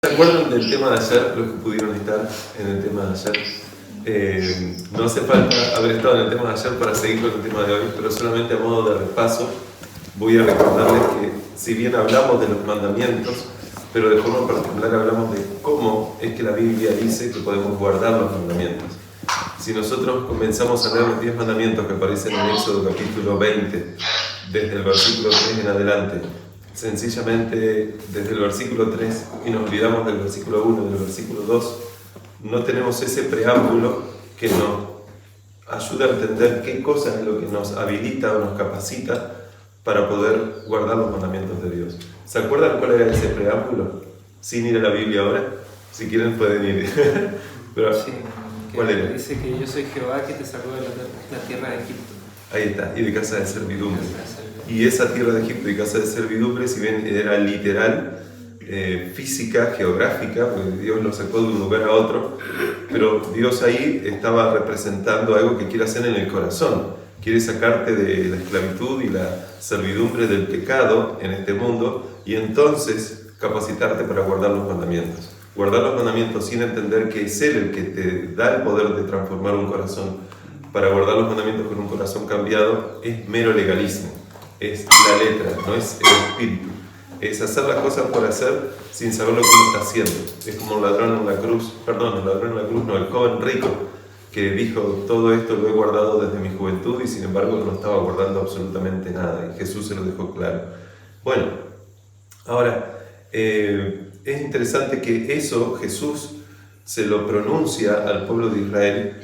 ¿Se acuerdan del tema de ayer, los que pudieron estar en el tema de ayer? No hace falta haber estado en el tema de ayer para seguir con el tema de hoy, pero solamente a modo de repaso voy a recordarles que si bien hablamos de los mandamientos, pero de forma particular hablamos de cómo es que la Biblia dice que podemos guardar los mandamientos. Si nosotros comenzamos a leer los 10 mandamientos que aparecen en Éxodo capítulo 20, desde el versículo 3 en adelante, sencillamente desde el versículo 3 y nos olvidamos del versículo 1 y del versículo 2, no tenemos ese preámbulo que nos ayuda a entender qué cosa es lo que nos habilita o nos capacita para poder guardar los mandamientos de Dios. ¿Se acuerdan cuál era ese preámbulo? Sin ir a la Biblia ahora, si quieren pueden ir. Pero, sí, ¿cuál era? Dice que yo soy Jehová que te sacó de la tierra de Egipto. Ahí está, y de casa de servidumbre. Y esa tierra de Egipto y casa de servidumbre, si bien era literal, física, geográfica, porque Dios lo sacó de un lugar a otro, pero Dios ahí estaba representando algo que quiere hacer en el corazón. Quiere sacarte de la esclavitud y la servidumbre del pecado en este mundo y entonces capacitarte para guardar los mandamientos. Guardar los mandamientos sin entender que es Él el que te da el poder de transformar un corazón para guardar los mandamientos con un corazón cambiado es mero legalismo. Es la letra, no es el espíritu. Es hacer las cosas por hacer sin saber lo que uno está haciendo. Es como el ladrón en la cruz, el joven rico que dijo, todo esto lo he guardado desde mi juventud y sin embargo no estaba guardando absolutamente nada. Y Jesús se lo dejó claro. Bueno, ahora, es interesante que eso Jesús se lo pronuncia al pueblo de Israel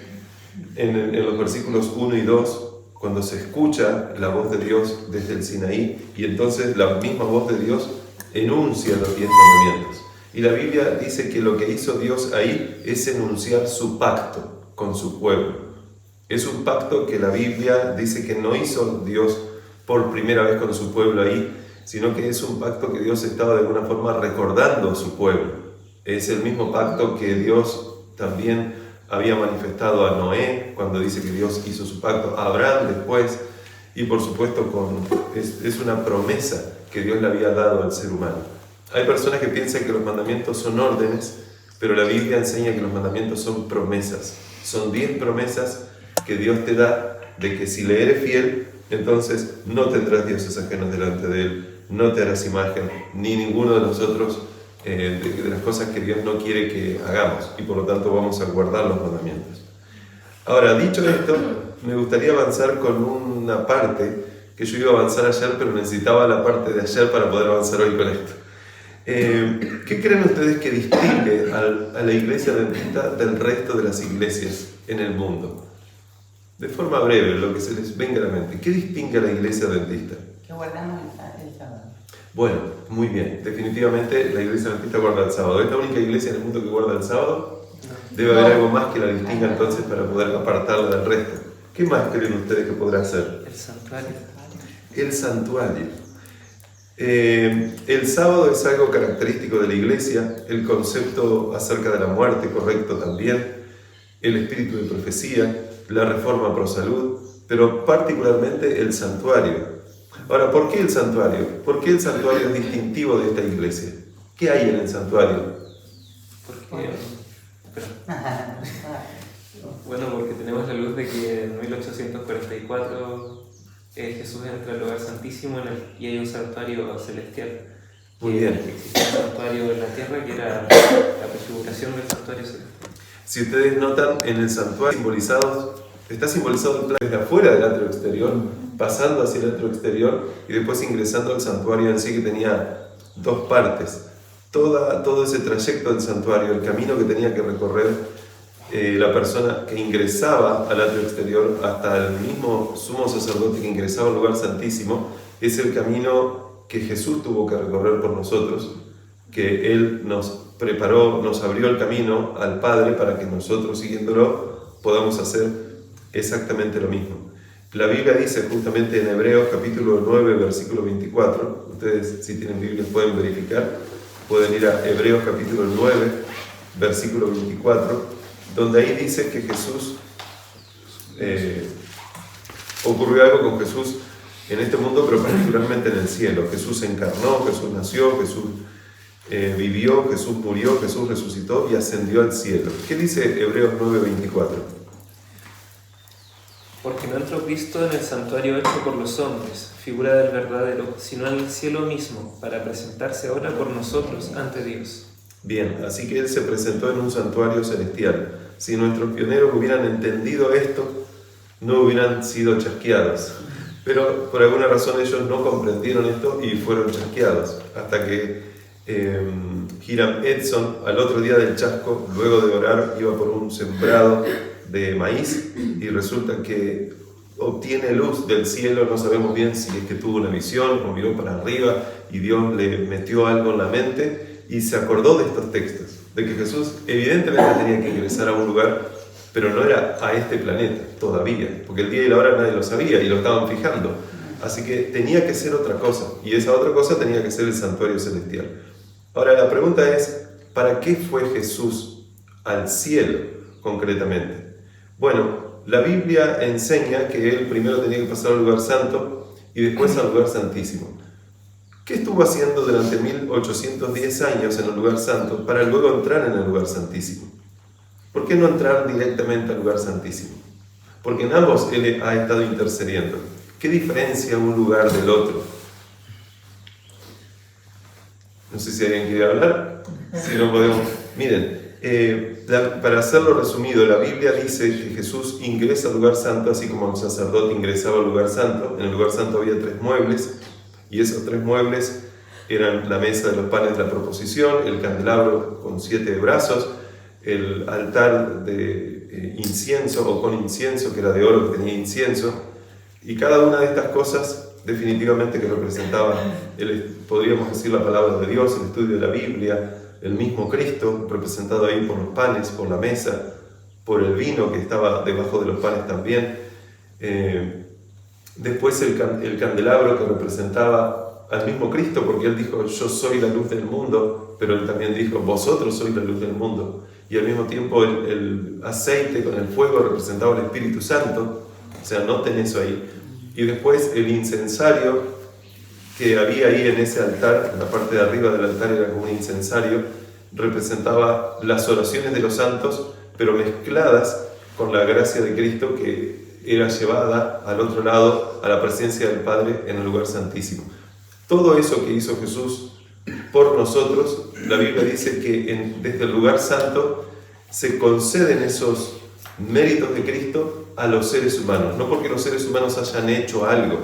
en los versículos 1 y 2, cuando se escucha la voz de Dios desde el Sinaí, y entonces la misma voz de Dios enuncia los 10 mandamientos. Y la Biblia dice que lo que hizo Dios ahí es enunciar su pacto con su pueblo. Es un pacto que la Biblia dice que no hizo Dios por primera vez con su pueblo ahí, sino que es un pacto que Dios estaba de alguna forma recordando a su pueblo. Es el mismo pacto que Dios también había manifestado a Noé cuando dice que Dios hizo su pacto, a Abraham después, y por supuesto es una promesa que Dios le había dado al ser humano. Hay personas que piensan que los mandamientos son órdenes, pero la Biblia enseña que los mandamientos son promesas. Son 10 promesas que Dios te da de que si le eres fiel, entonces no tendrás dioses ajenos delante de Él, no te harás imagen, ni ninguno de los otros de las cosas que Dios no quiere que hagamos, y por lo tanto vamos a guardar los mandamientos. Ahora, dicho esto, me gustaría avanzar con una parte que yo iba a avanzar ayer, pero necesitaba la parte de ayer para poder avanzar hoy con esto. ¿Qué creen ustedes que distingue a la iglesia adventista del resto de las iglesias en el mundo? De forma breve, lo que se les venga a la mente. ¿Qué distingue a la iglesia adventista? Que guardamos el sábado. Bueno, muy bien. Definitivamente la iglesia adventista guarda el sábado. ¿Es la única iglesia en el mundo que guarda el sábado? Debe haber algo más que la distinga entonces para poder apartarla del resto. ¿Qué más creen ustedes que podrá hacer? El santuario. El santuario. El sábado es algo característico de la iglesia, el concepto acerca de la muerte, correcto también, el espíritu de profecía, la reforma pro salud, pero particularmente el santuario. Ahora, ¿por qué el santuario? ¿Por qué el santuario es distintivo de esta iglesia? ¿Qué hay en el santuario? Porque tenemos la luz de que en 1844 Jesús entra al lugar santísimo y hay un santuario celestial. Muy bien. Existe un santuario en la tierra que era la prefiguración del santuario celestial. Si ustedes notan, en el santuario está simbolizado el plan desde afuera del atrio exterior, pasando hacia el atrio exterior y después ingresando al santuario en sí, que tenía 2 partes. Todo ese trayecto del santuario, el camino que tenía que recorrer la persona que ingresaba al atrio exterior hasta el mismo sumo sacerdote que ingresaba al lugar santísimo, es el camino que Jesús tuvo que recorrer por nosotros, que Él nos preparó, nos abrió el camino al Padre para que nosotros, siguiéndolo, podamos hacer exactamente lo mismo. La Biblia dice justamente en Hebreos capítulo 9, versículo 24, ustedes si tienen Biblia pueden verificar, pueden ir a Hebreos capítulo 9, versículo 24, donde ahí dice que Jesús, ocurrió algo con Jesús en este mundo, pero particularmente en el cielo. Jesús se encarnó, Jesús nació, Jesús vivió, Jesús murió, Jesús resucitó y ascendió al cielo. ¿Qué dice Hebreos 9:24? Porque no entró Cristo en el santuario hecho por los hombres, figura del verdadero, sino en el cielo mismo, para presentarse ahora por nosotros ante Dios. Bien, así que Él se presentó en un santuario celestial. Si nuestros pioneros hubieran entendido esto, no hubieran sido chasqueados. Pero por alguna razón ellos no comprendieron esto y fueron chasqueados. Hasta que Hiram Edson, al otro día del chasco, luego de orar, iba por un sembrado de maíz y resulta que obtiene luz del cielo. No sabemos bien si es que tuvo una visión o miró para arriba y Dios le metió algo en la mente y se acordó de estos textos, de que Jesús evidentemente tenía que ingresar a un lugar, pero no era a este planeta todavía, porque el día y la hora nadie lo sabía y lo estaban fijando. Así que tenía que ser otra cosa, y esa otra cosa tenía que ser el santuario celestial. Ahora la pregunta es, ¿para qué fue Jesús al cielo concretamente? Bueno, la Biblia enseña que Él primero tenía que pasar al lugar santo y después al lugar santísimo. ¿Qué estuvo haciendo durante 1810 años en el lugar santo para luego entrar en el lugar santísimo? ¿Por qué no entrar directamente al lugar santísimo? Porque en ambos Él ha estado intercediendo. ¿Qué diferencia un lugar del otro? No sé si alguien quiere hablar. Si no podemos... Miren, para hacerlo resumido, la Biblia dice que Jesús ingresa al lugar santo, así como el sacerdote ingresaba al lugar santo. En el lugar santo había 3 muebles, y esos 3 muebles eran la mesa de los panes de la proposición, el candelabro con 7 brazos, el altar de incienso o con incienso, que era de oro, que tenía incienso, y cada una de estas cosas definitivamente que representaba, podríamos decir, la palabra de Dios, el estudio de la Biblia, el mismo Cristo representado ahí por los panes, por la mesa, por el vino que estaba debajo de los panes también. Después el candelabro que representaba al mismo Cristo, porque Él dijo, yo soy la luz del mundo, pero Él también dijo, vosotros sois la luz del mundo. Y al mismo tiempo el aceite con el fuego representaba el Espíritu Santo, o sea, noten eso ahí. Y después el incensario que había ahí en ese altar, en la parte de arriba del altar era como un incensario, representaba las oraciones de los santos, pero mezcladas con la gracia de Cristo que era llevada al otro lado, a la presencia del Padre en el lugar santísimo. Todo eso que hizo Jesús por nosotros, la Biblia dice que desde el lugar santo se conceden esos méritos de Cristo a los seres humanos, no porque los seres humanos hayan hecho algo,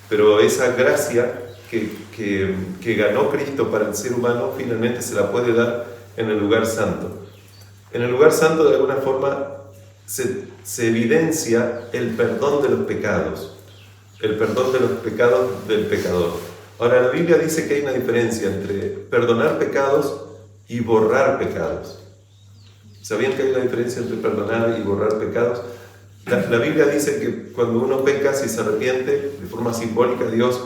pero esa gracia que ganó Cristo para el ser humano finalmente se la puede dar en el lugar santo. En el lugar santo de alguna forma se evidencia el perdón de los pecados, el perdón de los pecados del pecador. Ahora la Biblia dice que hay una diferencia entre perdonar pecados y borrar pecados. ¿Sabían que hay una diferencia entre perdonar y borrar pecados? La Biblia dice que cuando uno peca, si se arrepiente, de forma simbólica, Dios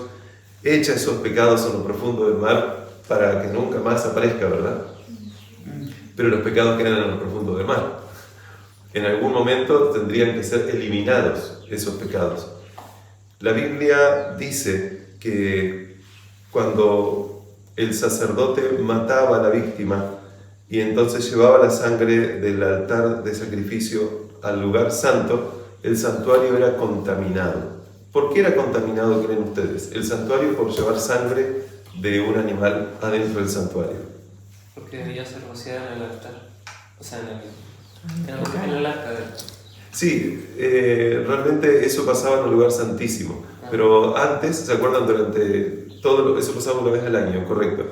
echa esos pecados a lo profundo del mar para que nunca más aparezca, ¿verdad? Pero los pecados quedan en lo profundo del mar. En algún momento tendrían que ser eliminados esos pecados. La Biblia dice que cuando el sacerdote mataba a la víctima y entonces llevaba la sangre del altar de sacrificio al lugar santo, el santuario era contaminado. ¿Por qué era contaminado, creen ustedes? El santuario por llevar sangre de un animal adentro del santuario. Porque debía ser rociada en el altar, o sea, en el arca. Sí, realmente eso pasaba en el lugar santísimo, pero antes, ¿se acuerdan? Durante todo eso pasaba una vez al año, correcto,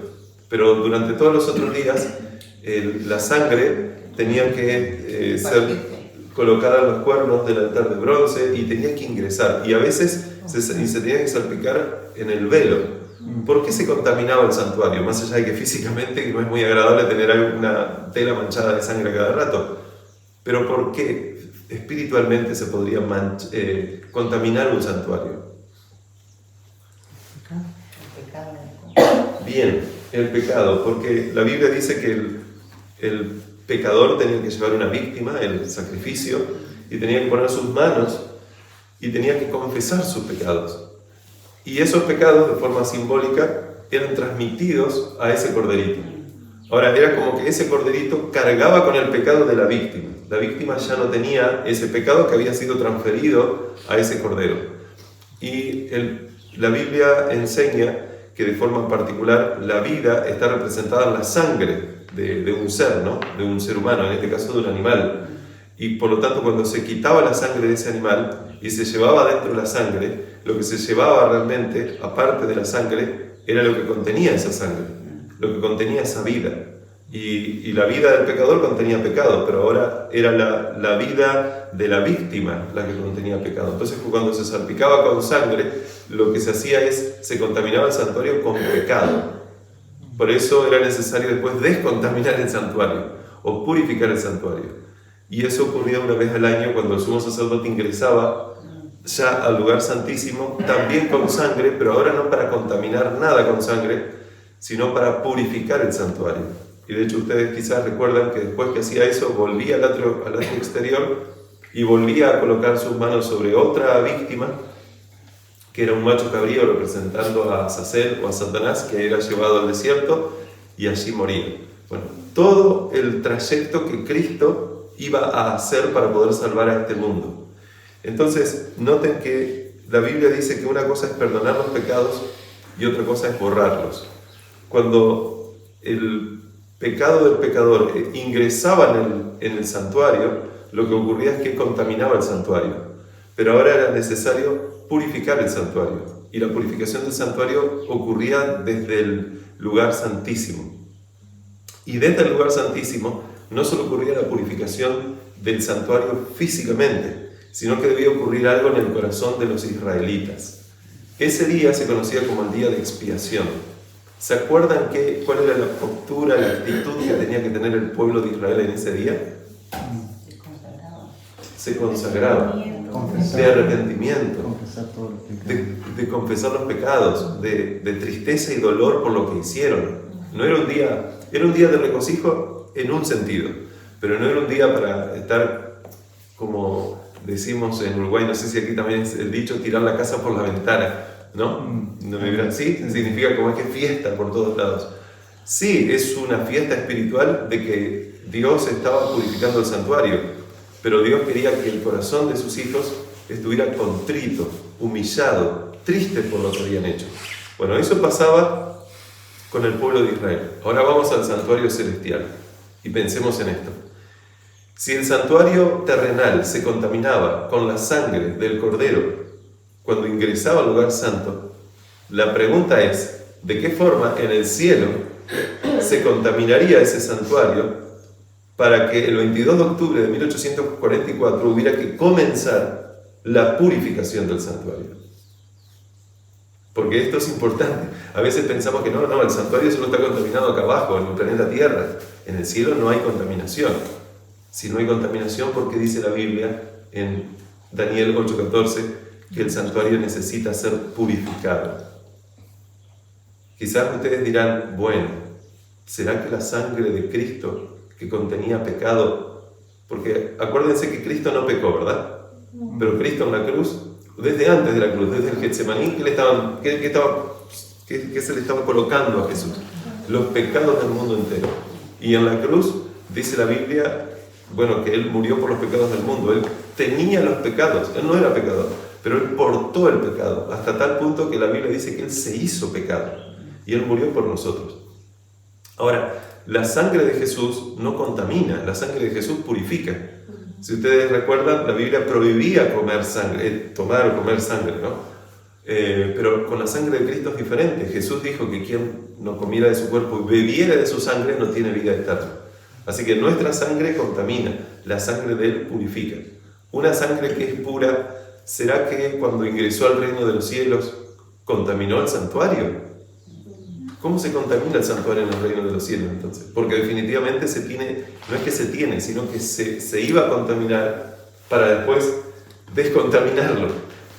pero durante todos los otros días la sangre tenía que ser colocada en los cuernos del altar de bronce y tenía que ingresar, y a veces se tenía que salpicar en el velo. ¿Por qué se contaminaba el santuario? Más allá de que físicamente no es muy agradable tener una tela manchada de sangre cada rato, pero ¿por qué espiritualmente se podría contaminar un santuario? Bien, el pecado, porque la Biblia dice que el pecador tenía que llevar una víctima, el sacrificio, y tenía que poner sus manos y tenía que confesar sus pecados. Y esos pecados, de forma simbólica, eran transmitidos a ese corderito. Ahora, era como que ese corderito cargaba con el pecado de la víctima. La víctima ya no tenía ese pecado que había sido transferido a ese cordero. Y la Biblia enseña que de forma particular la vida está representada en la sangre de un ser, ¿no? De un ser humano, en este caso de un animal. Y por lo tanto, cuando se quitaba la sangre de ese animal y se llevaba dentro la sangre, lo que se llevaba realmente, aparte de la sangre, era lo que contenía esa sangre, lo que contenía esa vida. Y la vida del pecador contenía pecado, pero ahora era la vida de la víctima la que contenía pecado. Entonces, cuando se salpicaba con sangre, lo que se hacía se contaminaba el santuario con pecado. Por eso era necesario después descontaminar el santuario o purificar el santuario. Y eso ocurría una vez al año cuando el sumo sacerdote ingresaba ya al lugar santísimo, también con sangre, pero ahora no para contaminar nada con sangre, sino para purificar el santuario. Y de hecho ustedes quizás recuerdan que después que hacía eso, volvía al atrio exterior y volvía a colocar sus manos sobre otra víctima, que era un macho cabrío representando a Azazel o a Satanás, que era llevado al desierto y allí moría. Bueno, todo el trayecto que Cristo iba a hacer para poder salvar a este mundo. Entonces, noten que la Biblia dice que una cosa es perdonar los pecados y otra cosa es borrarlos. Cuando el pecado del pecador ingresaba en el santuario, lo que ocurría es que contaminaba el santuario. Pero ahora era necesario purificar el santuario. Y la purificación del santuario ocurría desde el lugar santísimo. Y desde el lugar santísimo no solo ocurría la purificación del santuario físicamente, sino que debía ocurrir algo en el corazón de los israelitas. Ese día se conocía como el día de expiación. ¿Se acuerdan cuál era la postura, la actitud que tenía que tener el pueblo de Israel en ese día? Se consagraba, de arrepentimiento, de confesar los pecados, de tristeza y dolor por lo que hicieron. No era un día de regocijo en un sentido, pero no era un día para estar, como decimos en Uruguay, no sé si aquí también es el dicho, tirar la casa por la ventana, ¿no? ¿No me dirán? Sí, significa como es que fiesta por todos lados. Sí, es una fiesta espiritual de que Dios estaba purificando el santuario, pero Dios quería que el corazón de sus hijos estuviera contrito, humillado, triste por lo que habían hecho. Bueno, eso pasaba con el pueblo de Israel. Ahora vamos al santuario celestial y pensemos en esto. Si el santuario terrenal se contaminaba con la sangre del cordero cuando ingresaba al lugar santo, la pregunta es, ¿de qué forma en el cielo se contaminaría ese santuario para que el 22 de octubre de 1844 hubiera que comenzar la purificación del santuario? Porque esto es importante. A veces pensamos que no, el santuario solo está contaminado acá abajo, en el planeta Tierra. En el cielo no hay contaminación. Si no hay contaminación, ¿por qué dice la Biblia en Daniel 8:14 que el santuario necesita ser purificado? Quizás ustedes dirán, bueno, ¿será que la sangre de Cristo que contenía pecado? Porque acuérdense que Cristo no pecó, ¿verdad? Pero Cristo en la cruz, desde antes de la cruz, desde el Getsemaní, ¿qué se le estaba colocando a Jesús? Los pecados del mundo entero. Y en la cruz, dice la Biblia, bueno, que Él murió por los pecados del mundo. Él tenía los pecados, Él no era pecador, pero Él portó el pecado, hasta tal punto que la Biblia dice que Él se hizo pecado y Él murió por nosotros. Ahora, la sangre de Jesús no contamina, la sangre de Jesús purifica. Si ustedes recuerdan, la Biblia prohibía comer sangre, tomar o comer sangre, ¿no? Pero con la sangre de Cristo es diferente. Jesús dijo que quien no comiera de su cuerpo y bebiera de su sangre no tiene vida eterna. Así que nuestra sangre contamina, la sangre de Él purifica. Una sangre que es pura, ¿será que cuando ingresó al reino de los cielos contaminó el santuario? ¿Cómo se contamina el santuario en el reino de los cielos entonces? Porque definitivamente no es que se tiene, sino que se iba a contaminar para después descontaminarlo,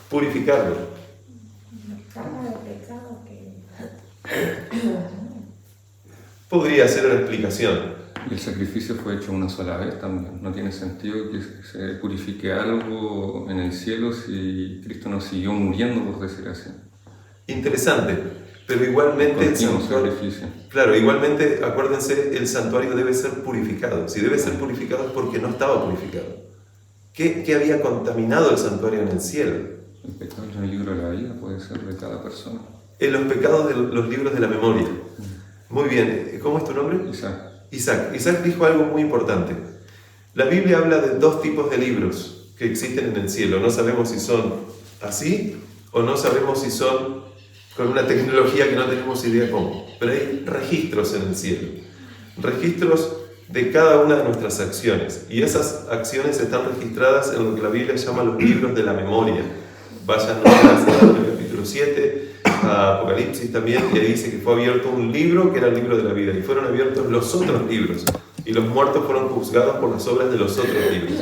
purificarlo. Carga de pecado que... Podría ser una explicación. El sacrificio fue hecho una sola vez también. No tiene sentido que se purifique algo en el cielo si Cristo no siguió muriendo, por decir así. Interesante. pero igualmente el Continuo santuario, sacrificio. claro, igualmente, acuérdense, el santuario debe ser purificado. Si debe ser purificado es porque no estaba purificado. ¿Qué había contaminado el santuario en el cielo? El pecado en el libro de la vida puede ser de cada persona. En los pecados de los libros de la memoria. Muy bien, ¿cómo es tu nombre? Isaac. Isaac dijo algo muy importante. La Biblia habla de dos tipos de libros que existen en el cielo. No sabemos si son así o no sabemos si son con una tecnología que no tenemos idea cómo. Pero hay registros en el cielo. Registros de cada una de nuestras acciones. Y esas acciones están registradas en lo que la Biblia llama los libros de la memoria. Vayan al capítulo 7, a Apocalipsis también, y ahí dice que fue abierto un libro que era el libro de la vida. Y fueron abiertos los otros libros. Y los muertos fueron juzgados por las obras de los otros libros.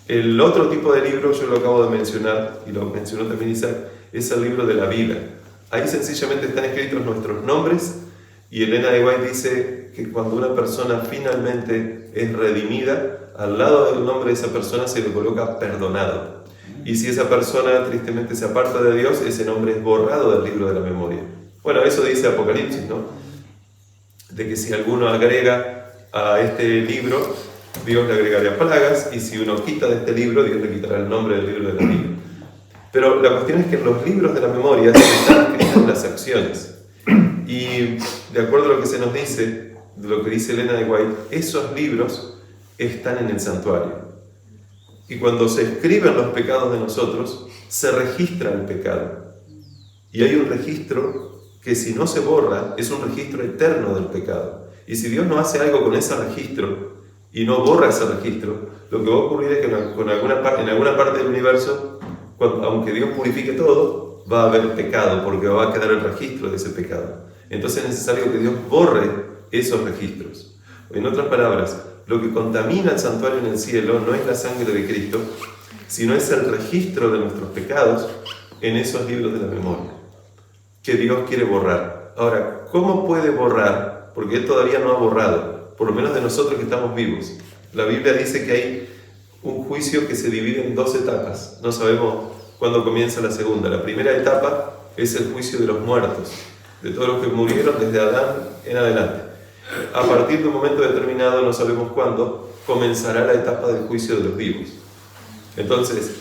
El otro tipo de libro, yo lo acabo de mencionar, y lo mencionó también Isaac, es el libro de la vida. Ahí sencillamente están escritos nuestros nombres, y Elena de White dice que cuando una persona finalmente es redimida, al lado del nombre de esa persona se le coloca perdonado. Y si esa persona tristemente se aparta de Dios, ese nombre es borrado del libro de la memoria. Bueno, eso dice Apocalipsis, ¿no? De que si alguno agrega a este libro, Dios le agregaría plagas, y si uno quita de este libro, Dios le quitará el nombre del libro de la vida. Pero la cuestión es que en los libros de la memoria están escritas las acciones. Y de acuerdo a lo que se nos dice, de lo que dice Elena de White, esos libros están en el santuario. Y cuando se escriben los pecados de nosotros, se registra el pecado. Y hay un registro que si no se borra, es un registro eterno del pecado. Y si Dios no hace algo con ese registro y no borra ese registro, lo que va a ocurrir es que en alguna parte del universo, aunque Dios purifique todo, va a haber pecado, porque va a quedar el registro de ese pecado. Entonces es necesario que Dios borre esos registros. En otras palabras, lo que contamina el santuario en el cielo no es la sangre de Cristo, sino es el registro de nuestros pecados en esos libros de la memoria, que Dios quiere borrar. Ahora, ¿cómo puede borrar? Porque Él todavía no ha borrado, por lo menos de nosotros que estamos vivos. La Biblia dice que hay un juicio que se divide en dos etapas. No sabemos cuándo comienza la segunda. La primera etapa es el juicio de los muertos, de todos los que murieron desde Adán en adelante. A partir de un momento determinado, no sabemos cuándo, comenzará la etapa del juicio de los vivos. Entonces,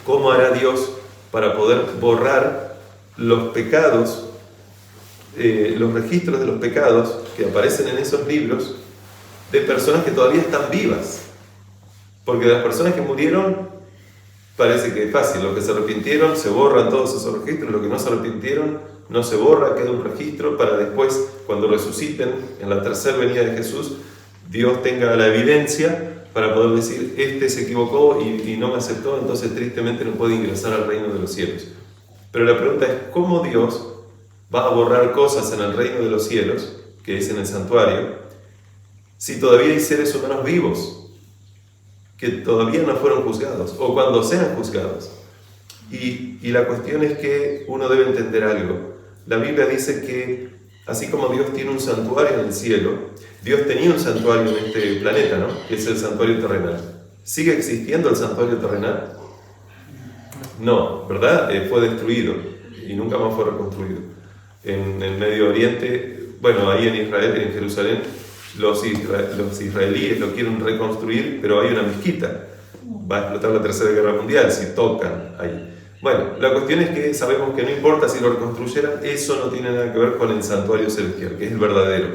¿cómo hará Dios para poder borrar los pecados, los registros de los pecados que aparecen en esos libros de personas que todavía están vivas? Porque de las personas que murieron parece que es fácil, los que se arrepintieron se borran todos esos registros, los que no se arrepintieron no se borra, queda un registro para después, cuando resuciten en la tercera venida de Jesús, Dios tenga la evidencia para poder decir, este se equivocó y no me aceptó, entonces tristemente no puede ingresar al reino de los cielos. Pero la pregunta es, ¿cómo Dios va a borrar cosas en el reino de los cielos, que es en el santuario, si todavía hay seres humanos vivos que todavía no fueron juzgados, o cuando sean juzgados? Y la cuestión es que uno debe entender algo. La Biblia dice que así como Dios tiene un santuario en el cielo, Dios tenía un santuario en este planeta, ¿no? Que es el santuario terrenal. ¿Sigue existiendo el santuario terrenal? No, ¿verdad? Fue destruido y nunca más fue reconstruido. En el Medio Oriente, bueno, ahí en Israel, en Jerusalén, los israelíes lo quieren reconstruir, pero hay una mezquita. Va a explotar la Tercera Guerra Mundial si tocan ahí. Bueno, la cuestión es que sabemos que no importa si lo reconstruyeran, eso no tiene nada que ver con el santuario celestial, que es el verdadero.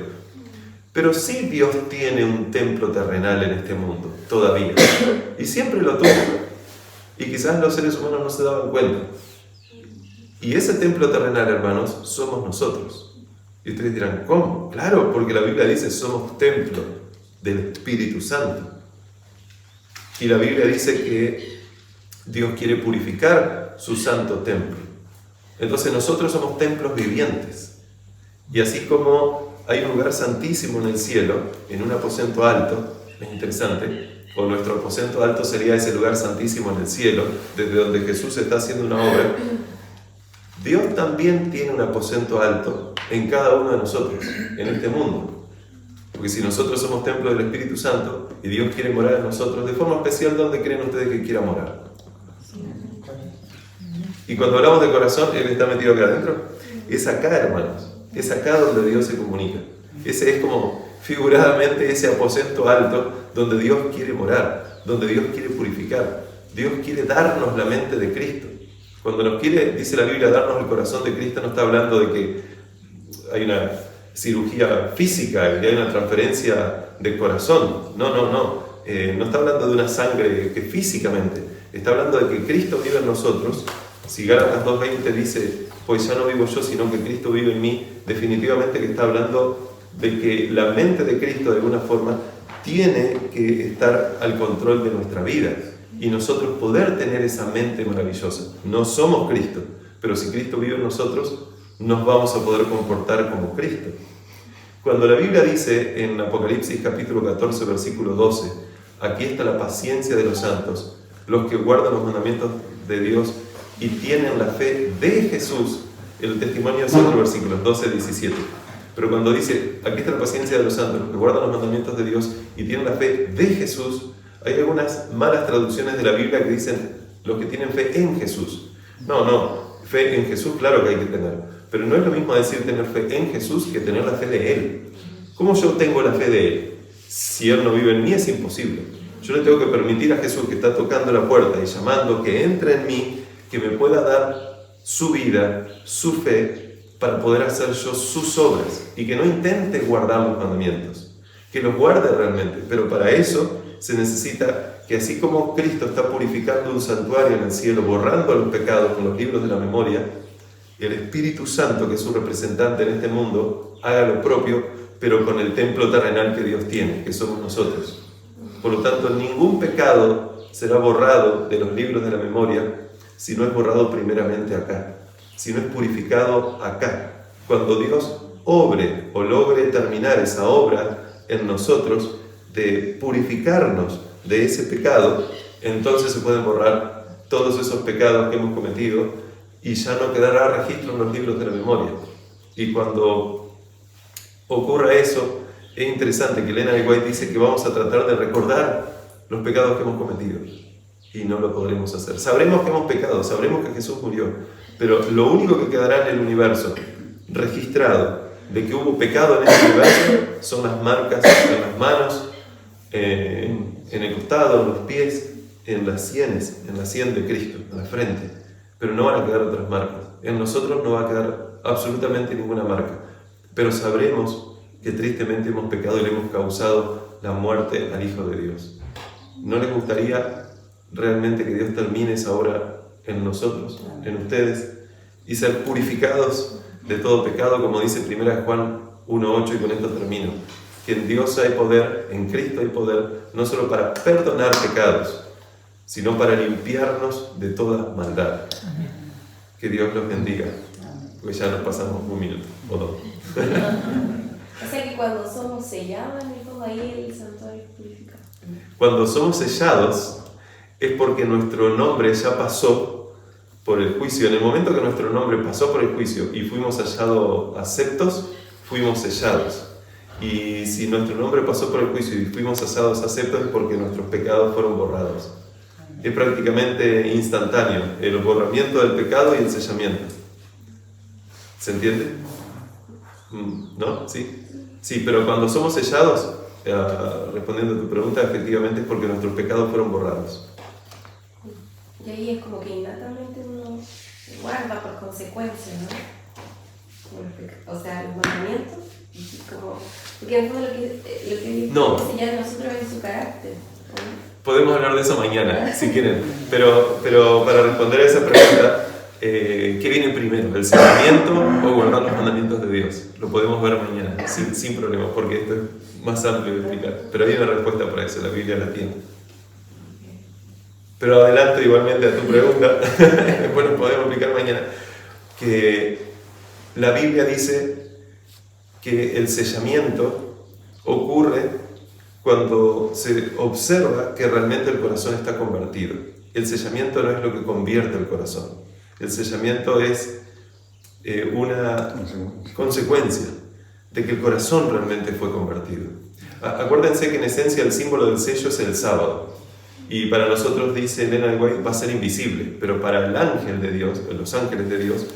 Pero sí Dios tiene un templo terrenal en este mundo, todavía. Y siempre lo tuvo. Y quizás los seres humanos no se daban cuenta. Y ese templo terrenal, hermanos, somos nosotros. Y ustedes dirán, ¿cómo? Claro, porque la Biblia dice, somos templo del Espíritu Santo. Y la Biblia dice que Dios quiere purificar su santo templo. Entonces nosotros somos templos vivientes. Y así como hay un lugar santísimo en el cielo, en un aposento alto, es interesante, o nuestro aposento alto sería ese lugar santísimo en el cielo, desde donde Jesús está haciendo una obra, Dios también tiene un aposento alto en cada uno de nosotros, en este mundo. Porque si nosotros somos templo del Espíritu Santo y Dios quiere morar en nosotros, de forma especial, ¿dónde creen ustedes que quiera morar? Y cuando hablamos de corazón, Él está metido acá adentro. es acá, hermanos. Es acá donde Dios se comunica. Ese es como figuradamente ese aposento alto donde Dios quiere morar, donde Dios quiere purificar. Dios quiere darnos la mente de Cristo. Cuando nos quiere, dice la Biblia, darnos el corazón de Cristo, no está hablando de que hay una cirugía física, que hay una transferencia de corazón. No. No está hablando de una sangre que físicamente. Está hablando de que Cristo vive en nosotros. Si Gálatas 2:20 dice, pues ya no vivo yo, sino que Cristo vive en mí, definitivamente que está hablando de que la mente de Cristo de alguna forma tiene que estar al control de nuestra vida y nosotros poder tener esa mente maravillosa. No somos Cristo, pero si Cristo vive en nosotros, nos vamos a poder comportar como Cristo. Cuando la Biblia dice en Apocalipsis capítulo 14, versículo 12, aquí está la paciencia de los santos, los que guardan los mandamientos de Dios y tienen la fe de Jesús. El testimonio es otro versículo, 12, 17. Pero cuando dice, aquí está la paciencia de los santos, los que guardan los mandamientos de Dios y tienen la fe de Jesús, hay algunas malas traducciones de la Biblia que dicen, los que tienen fe en Jesús. No, fe en Jesús claro que hay que tener, pero no es lo mismo decir tener fe en Jesús que tener la fe de Él. ¿Cómo yo tengo la fe de Él? Si Él no vive en mí es imposible. Yo le tengo que permitir a Jesús, que está tocando la puerta y llamando, que entre en mí, que me pueda dar su vida, su fe, para poder hacer yo sus obras y que no intente guardar los mandamientos, que los guarde realmente, pero para eso se necesita que así como Cristo está purificando un santuario en el cielo, borrando los pecados con los libros de la memoria, el Espíritu Santo, que es su representante en este mundo, haga lo propio, pero con el templo terrenal que Dios tiene, que somos nosotros. Por lo tanto, ningún pecado será borrado de los libros de la memoria si no es borrado primeramente acá, si no es purificado acá. Cuando Dios obre o logre terminar esa obra en nosotros de purificarnos de ese pecado, entonces se pueden borrar todos esos pecados que hemos cometido y ya no quedará registro en los libros de la memoria. Y cuando ocurra eso, es interesante que Elena White dice que vamos a tratar de recordar los pecados que hemos cometido y no lo podremos hacer. Sabremos que hemos pecado, sabremos que Jesús murió, pero lo único que quedará en el universo registrado de que hubo pecado en el universo son las marcas en las manos, en el costado, en los pies, en las sienes, en la sien de Cristo, en la frente, pero no van a quedar otras marcas. En nosotros no va a quedar absolutamente ninguna marca, pero sabremos que tristemente hemos pecado y le hemos causado la muerte al Hijo de Dios. ¿No les gustaría realmente que Dios termine esa obra en nosotros, en ustedes, y ser purificados de todo pecado, como dice 1 Juan 1:8, y con esto termino? Que en Dios hay poder, en Cristo hay poder, no solo para perdonar pecados, sino para limpiarnos de toda maldad. Que Dios los bendiga, porque ya nos pasamos un minuto o dos. O sea que cuando somos sellados, Nico, ahí el santuario es purificado. Cuando somos sellados es porque nuestro nombre ya pasó por el juicio. En el momento que nuestro nombre pasó por el juicio y fuimos hallados aceptos, fuimos sellados. Y si nuestro nombre pasó por el juicio y fuimos hallados aceptos es porque nuestros pecados fueron borrados. Es prácticamente instantáneo el borramiento del pecado y el sellamiento. ¿Se entiende? ¿No? ¿Sí? Sí, pero cuando somos sellados, respondiendo a tu pregunta, efectivamente es porque nuestros pecados fueron borrados. Y ahí es como que innatamente uno guarda por consecuencia, ¿no? O sea, los mandamientos, como, porque en el fondo lo que no. sellar en nosotros es su carácter, ¿no? Podemos hablar de eso mañana, si quieren, pero para responder a esa pregunta, ¿qué viene primero? ¿El sellamiento o guardar los mandamientos de Dios? Lo podemos ver mañana, sin problema, porque esto es más amplio de explicar. Pero hay una respuesta para eso, la Biblia la tiene. Pero adelanto igualmente a tu pregunta, bueno, podemos explicar mañana, que la Biblia dice que el sellamiento ocurre cuando se observa que realmente el corazón está convertido. El sellamiento no es lo que convierte el corazón. El sellamiento es una consecuencia de que el corazón realmente fue convertido. Acuérdense que en esencia el símbolo del sello es el sábado. Y para nosotros, dice Elena White, va a ser invisible. Pero para el ángel de Dios, los ángeles de Dios,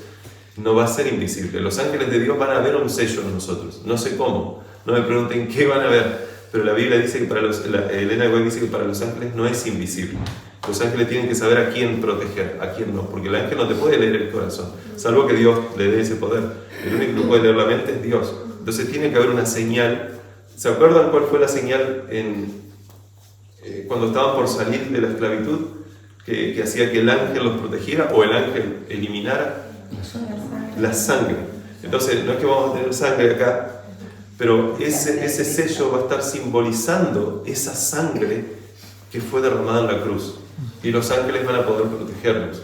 no va a ser invisible. Los ángeles de Dios van a ver un sello en nosotros. No sé cómo, no me pregunten qué van a ver, pero la Biblia dice que Elena White dice que para los ángeles no es invisible. Los ángeles tienen que saber a quién proteger, a quién no, porque el ángel no te puede leer el corazón, salvo que Dios le dé ese poder. El único que puede leer la mente es Dios. Entonces tiene que haber una señal. ¿Se acuerdan cuál fue la señal cuando estaban por salir de la esclavitud? Que hacía que el ángel los protegiera o el ángel eliminara la sangre. Entonces, no es que vamos a tener sangre acá, pero ese sello va a estar simbolizando esa sangre que fue derramada en la cruz. Y los ángeles van a poder protegernos.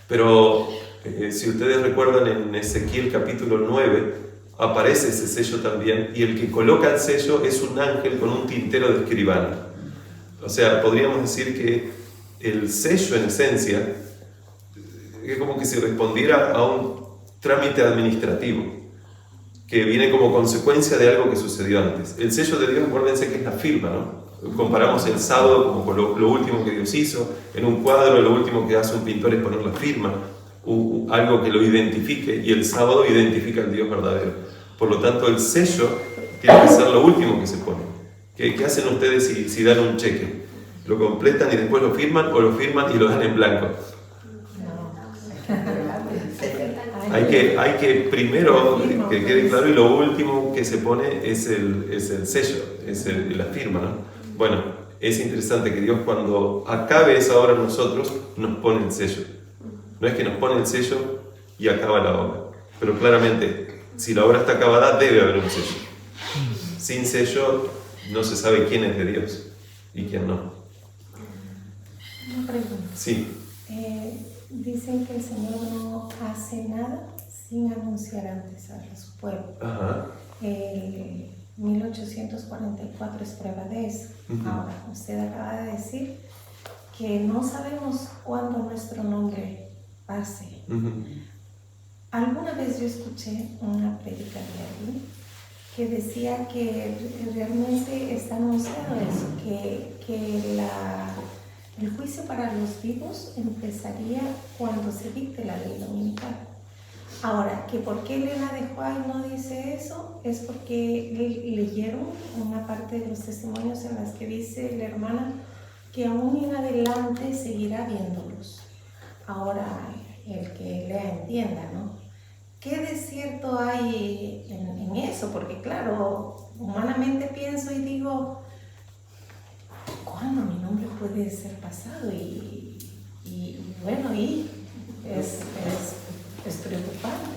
Pero si ustedes recuerdan, en Ezequiel capítulo 9 aparece ese sello también, y el que coloca el sello es un ángel con un tintero de escribano. O sea, podríamos decir que el sello en esencia es como que si respondiera a un trámite administrativo que viene como consecuencia de algo que sucedió antes. El sello de Dios, acuérdense que es la firma, ¿no? Comparamos el sábado como con lo último que Dios hizo. En un cuadro lo último que hace un pintor es poner la firma, algo que lo identifique, y el sábado identifica al Dios verdadero. Por lo tanto, el sello tiene que ser lo último que se pone. ¿Qué hacen ustedes si dan un cheque? ¿Lo completan y después lo firman, o lo firman y lo dan en blanco? Hay que primero que quede claro, y lo último que se pone es el sello, es la firma, ¿no? Bueno, es interesante que Dios, cuando acabe esa obra en nosotros, nos pone el sello. No es que nos pone el sello y acaba la obra, pero claramente, si la obra está acabada, debe haber un sello. Sin sello no se sabe quién es de Dios y quién no. Una pregunta. Sí. Dicen que el Señor no hace nada sin anunciar antes a su pueblo. Ajá. 1844 es prueba de eso. Uh-huh. Ahora, usted acaba de decir que no sabemos cuándo nuestro nombre pase. Uh-huh. Alguna vez yo escuché una prédica de alguien que decía que realmente está anunciado eso, que el juicio para los vivos empezaría cuando se dicte la ley dominical. Ahora, que por qué Elena de White no dice eso, es porque leyeron una parte de los testimonios en las que dice la hermana que aún en adelante seguirá viendo luz. Ahora, el que lea entienda, ¿no? ¿Qué de cierto hay en eso? Porque claro, humanamente pienso y digo, ¿cuándo mi nombre puede ser pasado? Y bueno, es preocupante.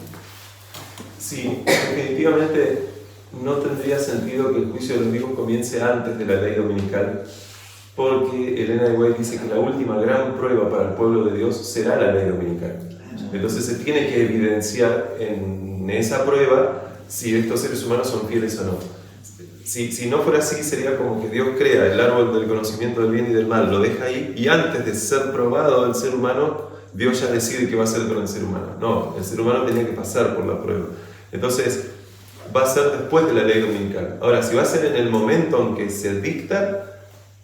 Sí, definitivamente no tendría sentido que el juicio de los vivos comience antes de la ley dominical, porque Elena de White dice que la última gran prueba para el pueblo de Dios será la ley dominical. Entonces se tiene que evidenciar en esa prueba si estos seres humanos son fieles o no. Si no fuera así, sería como que Dios crea el árbol del conocimiento del bien y del mal, lo deja ahí, y antes de ser probado el ser humano, Dios ya decide qué va a hacer con el ser humano. No, el ser humano tenía que pasar por la prueba. Entonces, va a ser después de la ley dominical. Ahora, si va a ser en el momento en que se dicta,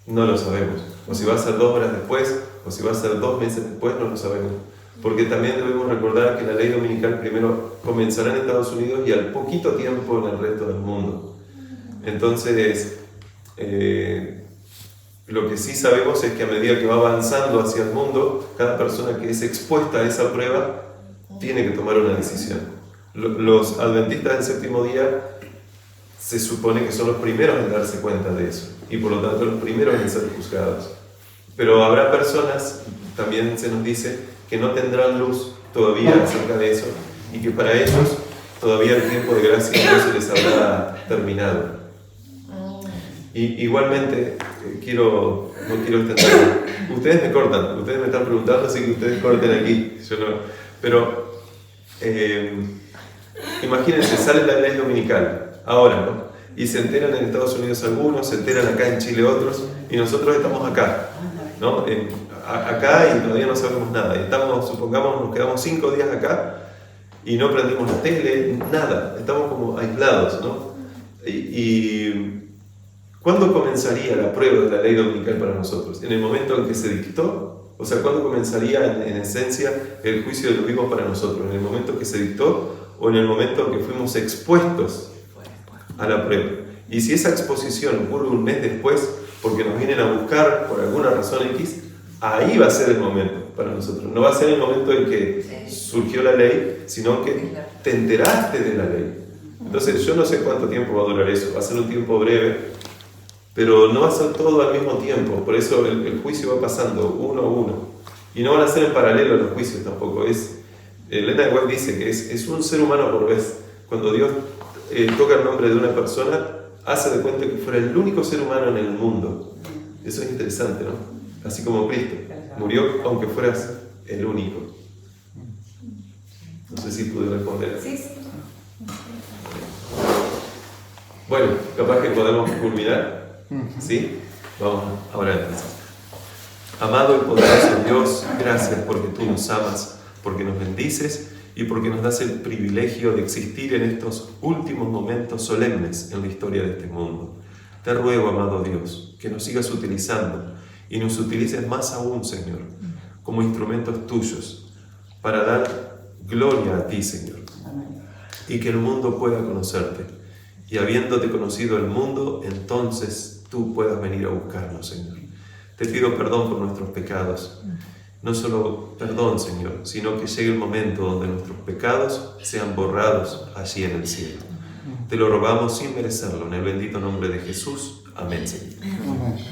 no lo sabemos. O si va a ser 2 horas después, o si va a ser 2 meses después, no lo sabemos. Porque también debemos recordar que la ley dominical primero comenzará en Estados Unidos y al poquito tiempo en el resto del mundo. Entonces, lo que sí sabemos es que a medida que va avanzando hacia el mundo, cada persona que es expuesta a esa prueba tiene que tomar una decisión. Los adventistas del séptimo día se supone que son los primeros en darse cuenta de eso, y por lo tanto los primeros en ser juzgados. Pero habrá personas, también se nos dice, que no tendrán luz todavía acerca de eso, y que para ellos todavía el tiempo de gracia no se les habrá terminado. Y igualmente, no quiero extender. Ustedes me cortan, ustedes me están preguntando, así que ustedes corten aquí. Yo no. Pero imagínense, sale la ley dominical, ahora, ¿no? Y se enteran en Estados Unidos algunos, se enteran acá en Chile otros, y nosotros estamos acá, ¿no? Acá y todavía no sabemos nada. Y supongamos, nos quedamos 5 días acá y no prendimos la tele, nada. Estamos como aislados, ¿no? ¿Cuándo comenzaría la prueba de la ley dominical para nosotros? ¿En el momento en que se dictó O sea, ¿cuándo comenzaría en esencia el juicio de los vivos para nosotros? ¿En el momento que se dictó o en el momento que fuimos expuestos a la prueba? Y si esa exposición ocurre un mes después, porque nos vienen a buscar por alguna razón X, ahí va a ser el momento para nosotros. No va a ser el momento en que surgió la ley, sino que te enteraste de la ley. Entonces, yo no sé cuánto tiempo va a durar eso. Va a ser un tiempo breve, pero no va a ser todo al mismo tiempo. Por eso el juicio va pasando uno a uno. Y no van a ser en paralelo los juicios tampoco. Elena de White dice que es un ser humano por vez. Cuando Dios toca el nombre de una persona, hace de cuenta que fuera el único ser humano en el mundo. Eso es interesante, ¿no? Así como Cristo murió aunque fueras el único. No sé si pude responder. Sí. Bueno, capaz que podemos culminar. ¿Sí? Vamos ahora entonces. Amado y poderoso Dios, gracias porque tú nos amas, porque nos bendices y porque nos das el privilegio de existir en estos últimos momentos solemnes en la historia de este mundo. Te ruego, amado Dios, que nos sigas utilizando y nos utilices más aún, Señor, como instrumentos tuyos para dar gloria a ti, Señor, y que el mundo pueda conocerte. Y habiéndote conocido el mundo, entonces tú puedas venir a buscarnos, Señor. Te pido perdón por nuestros pecados. No solo perdón, Señor, sino que llegue el momento donde nuestros pecados sean borrados allí en el cielo. Te lo rogamos sin merecerlo, en el bendito nombre de Jesús. Amén, Señor. Amén.